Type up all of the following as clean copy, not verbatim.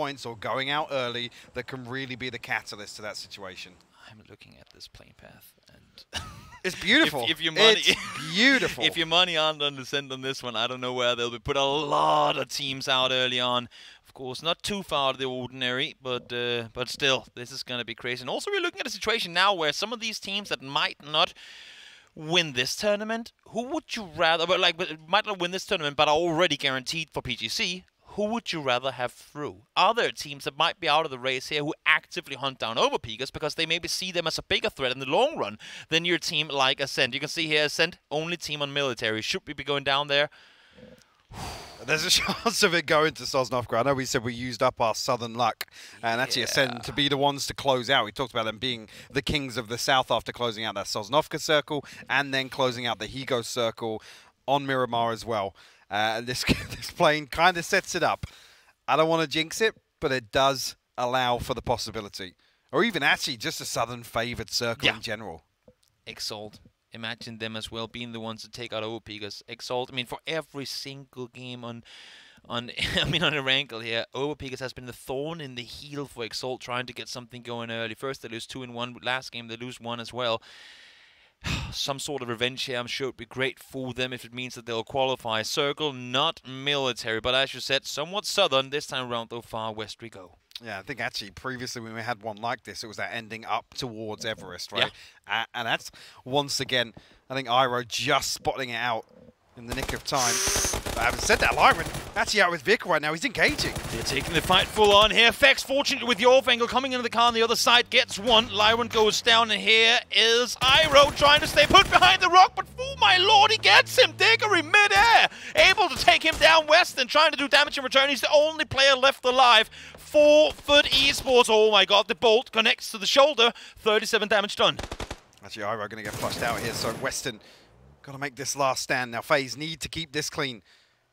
points or going out early that can really be the catalyst to that situation. I'm looking at this playing path, and it's beautiful. If your money, it's beautiful. If your money aren't on the send on this one, I don't know where they'll be. Put a lot of teams out early on. Of course, not too far out of the ordinary, but still, this is going to be crazy. And also, we're looking at a situation now where some of these teams that might not win this tournament, who would you rather, might not win this tournament, but are already guaranteed for PGC, who would you rather have through? Are there teams that might be out of the race here who actively hunt down Overpeakers because they maybe see them as a bigger threat in the long run than your team like Ascent? You can see here, Ascent, only team on military. Should we be going down there? There's a chance of it going to Sosnovka. I know we said we used up our southern luck, and actually Ascend to be the ones to close out. We talked about them being the kings of the south after closing out that Sosnovka circle, and then closing out the Higo circle on Miramar as well. This plane kind of sets it up. I don't want to jinx it, but it does allow for the possibility. Or even actually just a southern favored circle in general. Exalt. Imagine them as well being the ones to take out Overpeakers. Exalt, I mean, for every single game on a rankle here, Overpeakers has been the thorn in the heel for Exalt trying to get something going early. First they lose 2 in 1, last game they lose 1 as well. Some sort of revenge here, I'm sure, would be great for them if it means that they'll qualify. Circle, not military, but as you said, somewhat southern. This time around, though, far west we go. Yeah, I think actually previously when we had one like this, it was that ending up towards Everest, right? Yeah. And that's, once again, I think Iroh just spotting it out in the nick of time. But I haven't said that, Lyron actually out with vehicle right now. He's engaging. They're taking the fight full on here. Fex, fortunately with the off angle, coming into the car on the other side, gets one. Lyron goes down, and here is Iroh trying to stay put behind the rock, but oh my lord, he gets him. Diggory mid-air, able to take him down Weston, trying to do damage in return. He's the only player left alive. 4-foot esports. Oh my god, the bolt connects to the shoulder. 37 damage done. Actually, Iroh going to get flushed out here, so Weston got to make this last stand. Now, FaZe need to keep this clean.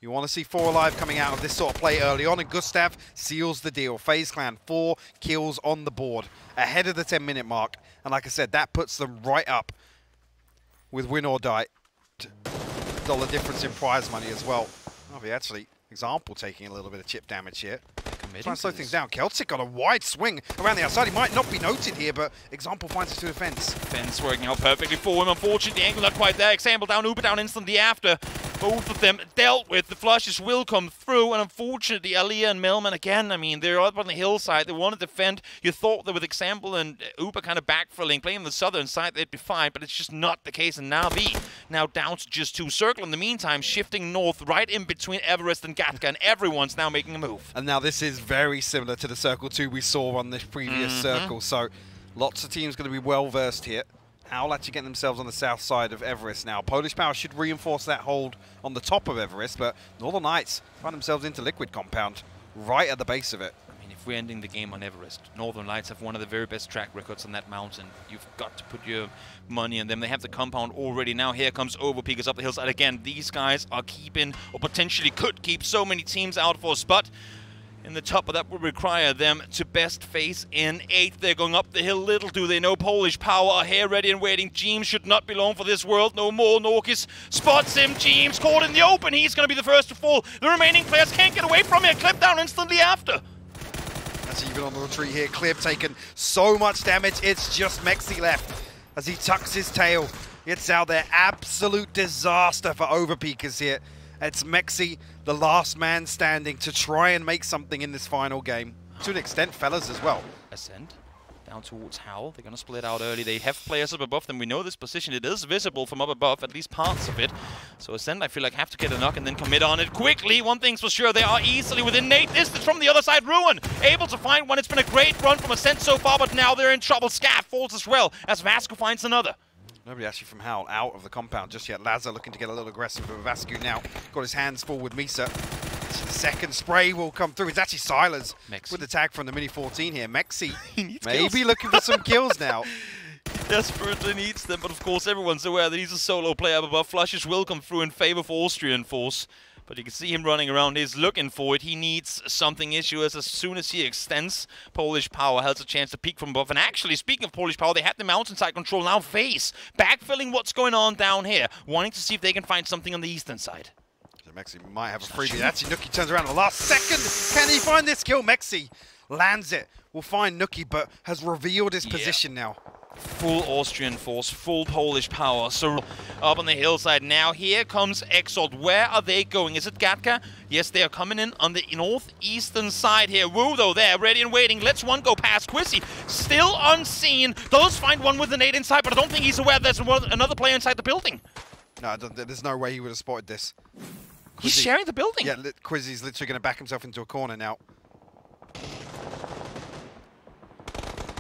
You want to see 4 alive coming out of this sort of play early on, and Gustav seals the deal. FaZe Clan, 4 kills on the board, ahead of the 10-minute mark. And like I said, that puts them right up with win or die. $1 difference in prize money as well. Oh, actually, Example taking a little bit of chip damage here. Trying to slow things down. Celtic got a wide swing around the outside. He might not be noted here, but Example finds it to the fence. Fence working out perfectly for him. Unfortunately, the angle not quite there. Example down, Uber down instantly after. Both of them dealt with. The flushes will come through, and unfortunately, Aliyah and Melman again, I mean, they're up on the hillside. They want to defend. You thought that with Example and Uber kind of backfilling, playing the southern side, they'd be fine, but it's just not the case. And Navi now down to just 2. Circle in the meantime, shifting north, right in between Everest and Gatka, and everyone's now making a move. And now this is very similar to the Circle 2 we saw on this previous circle, so lots of teams going to be well versed here. Owl actually getting themselves on the south side of Everest now. Polish Power should reinforce that hold on the top of Everest, but Northern Knights find themselves into Liquid Compound right at the base of it. I mean, if we're ending the game on Everest, Northern Lights have one of the very best track records on that mountain. You've got to put your money on them. They have the compound already. Now here comes Overpeakers up the hillside again. These guys are keeping, or potentially could keep, so many teams out for a spot in the top, but that would require them to best face in 8th. They're going up the hill. Little do they know Polish Power are here ready and waiting. James should not be long for this world no more. Norkis spots him. James caught in the open. He's going to be the first to fall. The remaining players can't get away from him. Clip down instantly after. That's even on the retreat here. Clip taken so much damage. It's just Mexi left as he tucks his tail. It's out there. Absolute disaster for Overpeakers here. It's Mexi, the last man standing, to try and make something in this final game. To an extent, fellas, as well. Ascend down towards Howl. They're going to split out early. They have players up above them. We know this position. It is visible from up above, at least parts of it. So Ascend, I feel like, have to get a knock and then commit on it quickly. One thing's for sure, they are easily within 8 distance from the other side. Ruin able to find one. It's been a great run from Ascend so far, but now they're in trouble. Scav falls as well as Vasco finds another. Nobody actually from Howl out of the compound just yet. Lazar looking to get a little aggressive with Vasco now. Got his hands full with Misa. The second spray will come through. It's actually Silas with the tag from the Mini 14 here. Mexi maybe looking for some kills now. He desperately needs them, but of course everyone's aware that he's a solo player up above. Flushes will come through in favor of Austrian Force. But you can see him running around. He's looking for it. He needs something issue as soon as he extends. Polish Power has a chance to peek from above. And actually, speaking of Polish Power, they have the mountainside control. Now Faze backfilling what's going on down here, wanting to see if they can find something on the eastern side. So Mexi might have a freebie. Actually, Nuki turns around in the last second. Can he find this kill? Mexi lands it. We'll find Nuki, but has revealed his position now. Full Austrian force, full Polish power. So up on the hillside now. Here comes Exalt. Where are they going? Is it Gatka? Yes, they are coming in on the northeastern side here. Woo, though, there, ready and waiting. Let's one go past Quizzy. Still unseen. Does find one with an 8 inside, but I don't think he's aware there's another player inside the building. No, there's no way he would have spotted this. He's sharing the building. Yeah, Quizzy's literally going to back himself into a corner now.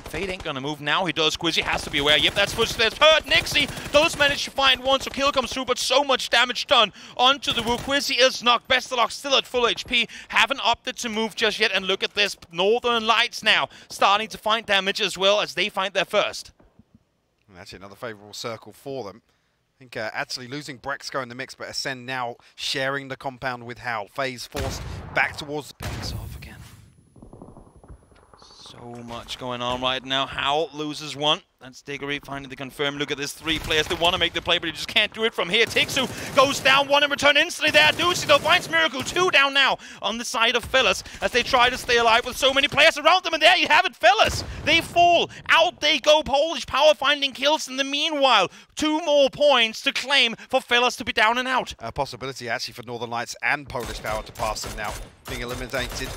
Fade ain't gonna move now. He does. Quizzy has to be aware. Yep, that's footsteps. Hurt. Nixie does manage to find one, so kill comes through, but so much damage done onto the roof. Quizzy is knocked. Bestalok still at full HP. Haven't opted to move just yet, and look at this. Northern Lights now starting to find damage as well as they find their first. And actually, another favourable circle for them. I think actually losing Brexco in the mix, but Ascend now sharing the compound with Howl. Faze forced back towards the backs off again. So much going on right now. Howl loses one. That's Diggory finding the confirm. Look at this, 3 players that want to make the play, but he just can't do it from here. Tiksu goes down, 1 in return instantly there. Doozy though finds Miracle, 2 down now on the side of Fellas as they try to stay alive with so many players around them. And there you have it, Fellas. They fall. Out they go. Polish power finding kills in the meanwhile. 2 more points to claim for Fellas to be down and out. A possibility actually for Northern Lights and Polish power to pass them now. Being eliminated.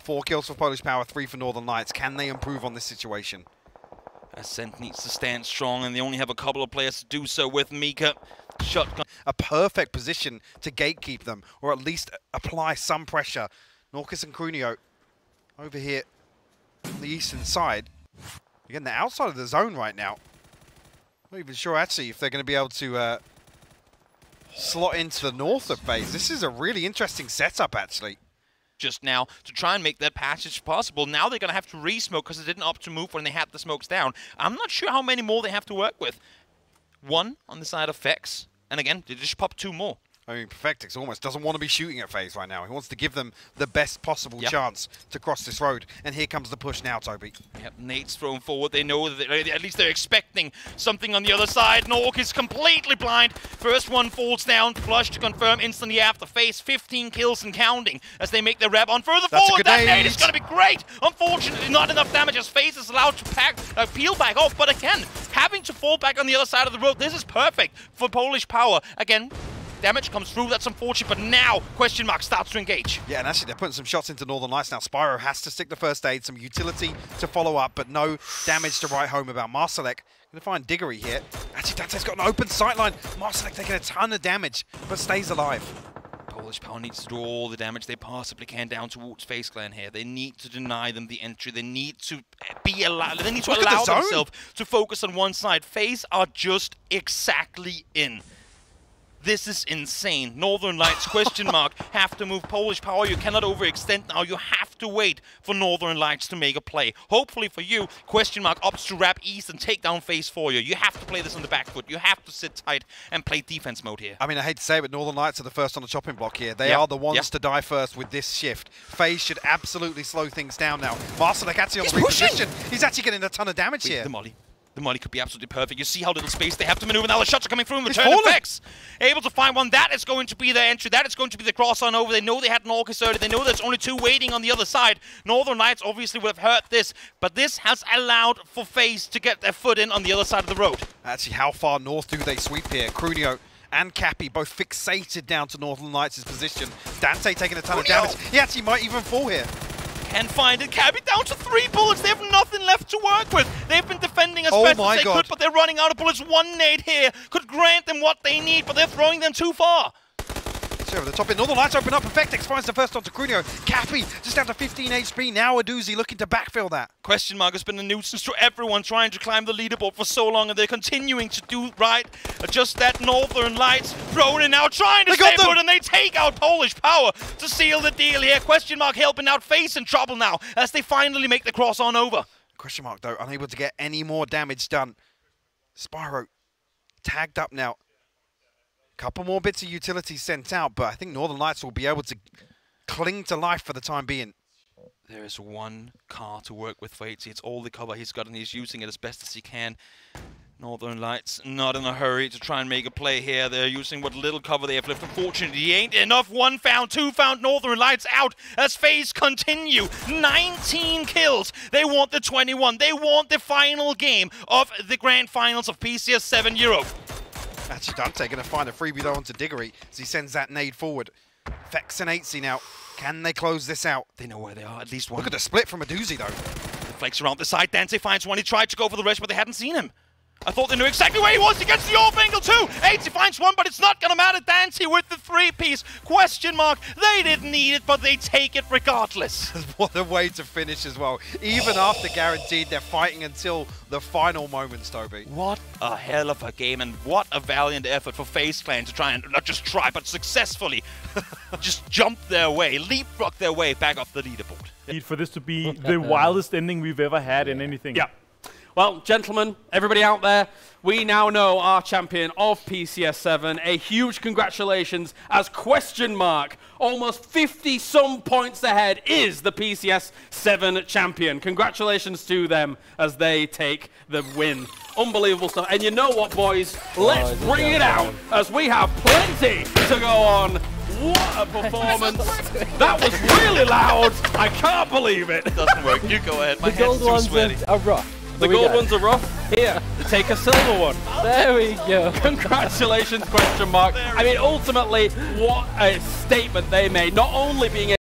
4 kills for Polish power, 3 for Northern Lights. Can they improve on this situation? Ascent needs to stand strong, and they only have a couple of players to do so with. Mika, shotgun. A perfect position to gatekeep them, or at least apply some pressure. Norcus and Crunio over here on the eastern side. Again, they're outside of the zone right now. Not even sure, actually, if they're going to be able to slot into the north of Faze. This is a really interesting setup, actually. Just now to try and make that passage possible. Now they're going to have to re-smoke because they didn't opt to move when they had the smokes down. I'm not sure how many more they have to work with. 1 on the side of Fex, and again, they just pop 2 more. I mean, Perfectix almost doesn't want to be shooting at Faze right now. He wants to give them the best possible chance to cross this road. And here comes the push now, Toby. Yep, Nate's thrown forward. They know that at least they're expecting something on the other side. Nork is completely blind. First one falls down. Flush to confirm instantly after. Faze 15 kills and counting as they make their rev on further forward. That nade is going to be great. Unfortunately, not enough damage as Faze is allowed to peel back off. But again, having to fall back on the other side of the road, this is perfect for Polish power. Again, damage comes through, that's unfortunate, but now question mark starts to engage. Yeah, and actually they're putting some shots into Northern Lights now. Spyro has to stick the first aid, some utility to follow up, but no damage to write home about. Marsalek gonna find Diggory here. Actually, Dante's got an open sightline. Marsalek taking a ton of damage, but stays alive. Polish power needs to do all the damage they possibly can down towards Faze Clan here. They need to deny them the entry. They need to be allowed. They need to allow themselves to focus on one side. Faze are just exactly in. This is insane. Northern Lights, question mark, have to move Polish power. You cannot overextend now. You have to wait for Northern Lights to make a play. Hopefully for you, question mark opts to wrap east and take down Faze for you. You have to play this on the back foot. You have to sit tight and play defense mode here. I mean, I hate to say it, but Northern Lights are the first on the chopping block here. They are the ones to die first with this shift. Faze should absolutely slow things down now. Marsalek actually on the reposition. He's actually getting a ton of damage here. The molly. The molly could be absolutely perfect. You see how little space they have to maneuver. Now the shots are coming through in return effects. Able to find one. That is going to be their entry. That is going to be the cross on over. They know they had an Orcus early. They know there's only 2 waiting on the other side. Northern Lights obviously would have hurt this, but this has allowed for Faze to get their foot in on the other side of the road. Actually, how far north do they sweep here? Crunio and Cappy both fixated down to Northern Lights' position. Dante taking a ton of damage. He actually might even fall here. Can find it. Cappy down to 3 bullets. They have nothing left to work with. They've been defending as best as they could, but they're running out of bullets. 1 nade here could grant them what they need, but they're throwing them too far. So over the top, Northern Lights open up. Perfectix finds the first onto Crunio. Cappy just down to 15 HP. Now a doozy looking to backfill that. Question mark has been a nuisance to everyone trying to climb the leaderboard for so long, and they're continuing to do right. Just that Northern Lights thrown in now, trying to stay put, and they take out Polish power to seal the deal here. Question mark helping out Faze in trouble now as they finally make the cross on over. Question mark, though, unable to get any more damage done. Spyro tagged up now. Couple more bits of utility sent out, but I think Northern Lights will be able to cling to life for the time being. There is 1 car to work with for 80. It's all the cover he's got, and he's using it as best as he can. Northern Lights not in a hurry to try and make a play here. They're using what little cover they have left. Unfortunately, ain't enough. 1 found, 2 found. Northern Lights out as Faze continue. 19 kills. They want the 21. They want the final game of the grand finals of PCS 7 Europe. Actually, Dante going to find a freebie though onto Diggory as he sends that nade forward. Vex and 8C now. Can they close this out? They know where they are, at least one. Look at the split from a doozy though. The flakes around the side. Dante finds one. He tried to go for the rest, but they hadn't seen him. I thought they knew exactly where he was. He gets the off angle too. 8C finds one, but it's not going to matter. Dante with the 3-piece. Question mark. They didn't need it, but they take it regardless. What a way to finish as well. Even after guaranteed, they're fighting until the final moments, Toby. What a hell of a game, and what a valiant effort for Faze Clan to try and, not just try, but successfully just jump their way, leapfrog their way back off the leaderboard. For this to be the wildest ending we've ever had in anything. Yeah. Well, gentlemen, everybody out there, we now know our champion of PCS 7. A huge congratulations as question mark, almost 50-some points ahead, is the PCS 7 champion. Congratulations to them as they take the win. Unbelievable stuff. And you know what, boys? Let's bring it out as we have plenty to go on. What a performance. That was really loud. I can't believe it. It doesn't work. You go ahead. My The gold hands too ones sweaty. are rough. The gold ones are rough. Here, take a silver one. There we go. Congratulations, question mark. I mean, ultimately, what a statement they made. Not only being